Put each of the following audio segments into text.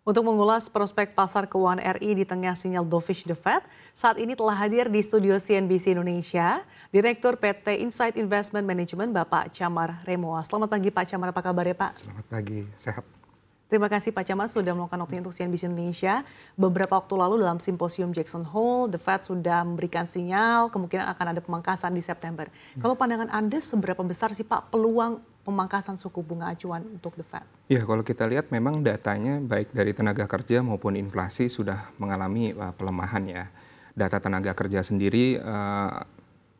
Untuk mengulas prospek pasar keuangan RI di tengah sinyal dovish the Fed, saat ini telah hadir di studio CNBC Indonesia, Direktur PT Insight Investment Management Bapak Chamar Remoa. Selamat pagi Pak Chamar, apa kabar ya Pak? Selamat pagi, sehat. Terima kasih Pak Chamar sudah meluangkan waktunya untuk CNBC Indonesia. Beberapa waktu lalu dalam simposium Jackson Hole, The Fed sudah memberikan sinyal kemungkinan akan ada pemangkasan di September. Kalau pandangan Anda seberapa besar sih Pak peluang pemangkasan suku bunga acuan untuk The Fed? Ya, kalau kita lihat memang datanya baik dari tenaga kerja maupun inflasi sudah mengalami pelemahan ya. Data tenaga kerja sendiri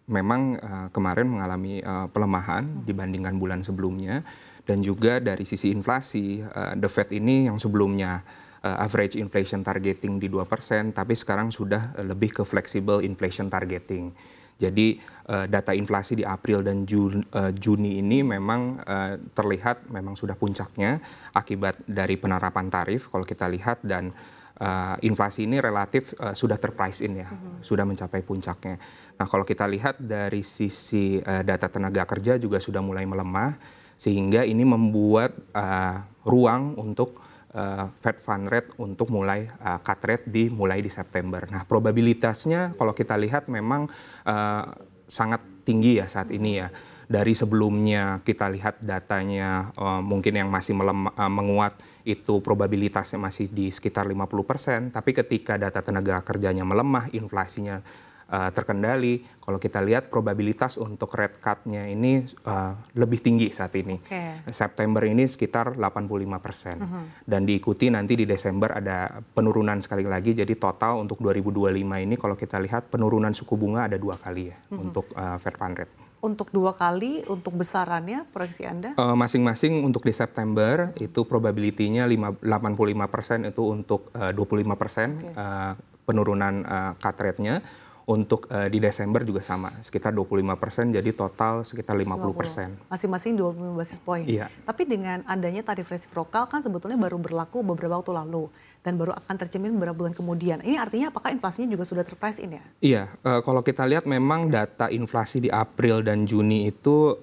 memang kemarin mengalami pelemahan dibandingkan bulan sebelumnya. Dan juga dari sisi inflasi, The Fed ini yang sebelumnya average inflation targeting di 2%, tapi sekarang sudah lebih ke flexible inflation targeting. Jadi data inflasi di April dan Juni ini memang terlihat memang sudah puncaknya akibat dari penerapan tarif kalau kita lihat, dan inflasi ini relatif sudah terprice in ya, sudah mencapai puncaknya. Nah, kalau kita lihat dari sisi data tenaga kerja juga sudah mulai melemah, sehingga ini membuat ruang untuk Fed Fund Rate untuk mulai cut rate mulai di September. Nah, probabilitasnya kalau kita lihat memang sangat tinggi ya saat ini ya. Dari sebelumnya kita lihat datanya mungkin yang masih menguat itu probabilitasnya masih di sekitar 50%, tapi ketika data tenaga kerjanya melemah, inflasinya terkendali, kalau kita lihat probabilitas untuk rate cut-nya ini lebih tinggi saat ini. September ini sekitar 85%. Dan diikuti nanti di Desember ada penurunan sekali lagi, jadi total untuk 2025 ini kalau kita lihat penurunan suku bunga ada 2 kali ya untuk Fed Fund Rate. Untuk 2 kali, untuk besarannya proyeksi Anda? Masing-masing untuk di September itu probability-nya 85% itu untuk 25% penurunan cut rate-nya. Untuk di Desember juga sama, sekitar 25%, jadi total sekitar 50%. Masing-masing 25 basis point. Iya. Tapi dengan adanya tarif resiprokal kan sebetulnya baru berlaku beberapa waktu lalu dan baru akan tercermin beberapa bulan kemudian. Ini artinya apakah inflasinya juga sudah terprice in ya? Iya, kalau kita lihat memang data inflasi di April dan Juni itu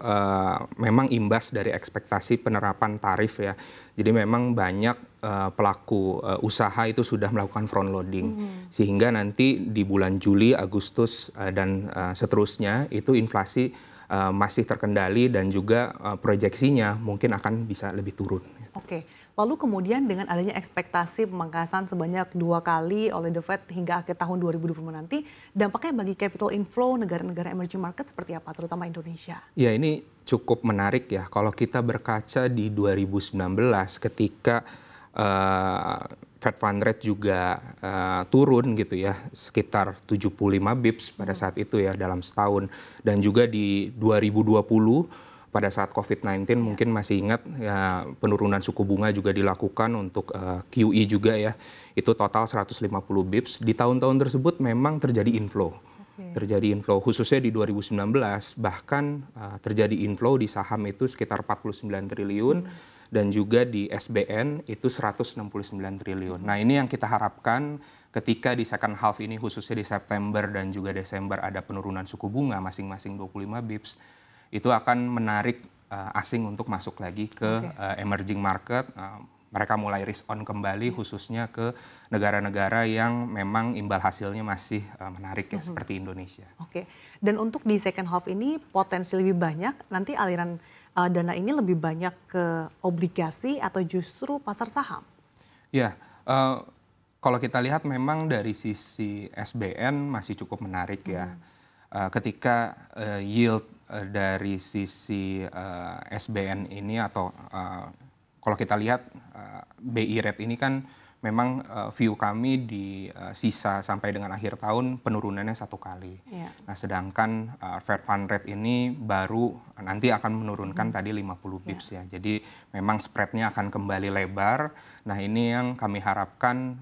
memang imbas dari ekspektasi penerapan tarif ya. Jadi memang banyak pelaku usaha itu sudah melakukan front loading, sehingga nanti di bulan Juli, Agustus dan seterusnya itu inflasi masih terkendali dan juga proyeksinya mungkin akan bisa lebih turun. Oke, lalu kemudian dengan adanya ekspektasi pemangkasan sebanyak 2 kali oleh The Fed hingga akhir tahun 2020 nanti, dampaknya bagi capital inflow negara-negara emerging market seperti apa, terutama Indonesia? Ya, ini cukup menarik ya. Kalau kita berkaca di 2019 ketika Fed Fund Rate juga turun gitu ya, sekitar 75 bips pada saat itu ya dalam setahun. Dan juga di 2020 pada saat COVID-19 mungkin masih ingat ya, penurunan suku bunga juga dilakukan untuk QE juga ya. Itu total 150 bips. Di tahun-tahun tersebut memang terjadi inflow. Terjadi inflow khususnya di 2019, bahkan terjadi inflow di saham itu sekitar 49 triliun. Dan juga di SBN itu 169 triliun. Nah, ini yang kita harapkan ketika di second half ini khususnya di September dan juga Desember ada penurunan suku bunga masing-masing 25 bips, itu akan menarik asing untuk masuk lagi ke emerging market. Mereka mulai risk on kembali khususnya ke negara-negara yang memang imbal hasilnya masih menarik ya, seperti Indonesia. Oke, dan untuk di second half ini potensi lebih banyak, nanti aliran dana ini lebih banyak ke obligasi atau justru pasar saham? Ya, kalau kita lihat memang dari sisi SBN masih cukup menarik ya. Ketika yield dari sisi SBN ini atau kalau kita lihat BI rate ini kan memang view kami di sisa sampai dengan akhir tahun penurunannya 1 kali. Nah, sedangkan Fed Fund Rate ini baru nanti akan menurunkan tadi 50 bips ya. Jadi memang spreadnya akan kembali lebar. Nah, ini yang kami harapkan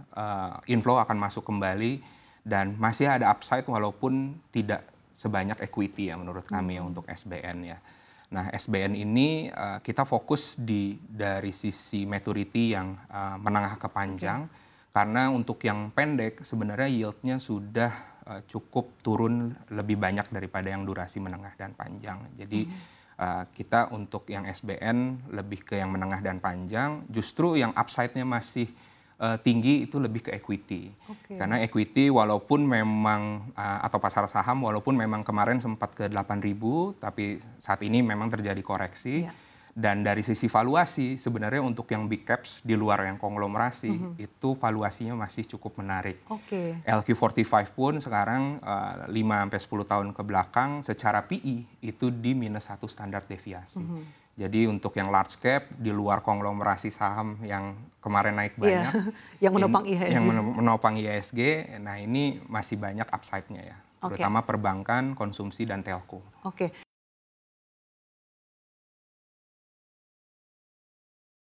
inflow akan masuk kembali dan masih ada upside walaupun tidak sebanyak equity ya menurut kami ya untuk SBN ya. Nah, SBN ini kita fokus dari sisi maturity yang menengah ke panjang, karena untuk yang pendek sebenarnya yieldnya sudah cukup turun lebih banyak daripada yang durasi menengah dan panjang. Jadi kita untuk yang SBN lebih ke yang menengah dan panjang, justru yang upside-nya masih tinggi itu lebih ke equity. Karena equity walaupun memang atau pasar saham walaupun memang kemarin sempat ke 8.000, tapi saat ini memang terjadi koreksi. Dan dari sisi valuasi sebenarnya untuk yang big caps di luar yang konglomerasi itu valuasinya masih cukup menarik. LQ45 pun sekarang 5-10 tahun ke belakang secara PE itu di -1 standar deviasi. Jadi untuk yang large cap di luar konglomerasi saham yang kemarin naik banyak, yang menopang IHSG. Yang menopang IHSG, nah ini masih banyak upside-nya ya. Terutama perbankan, konsumsi, dan telco.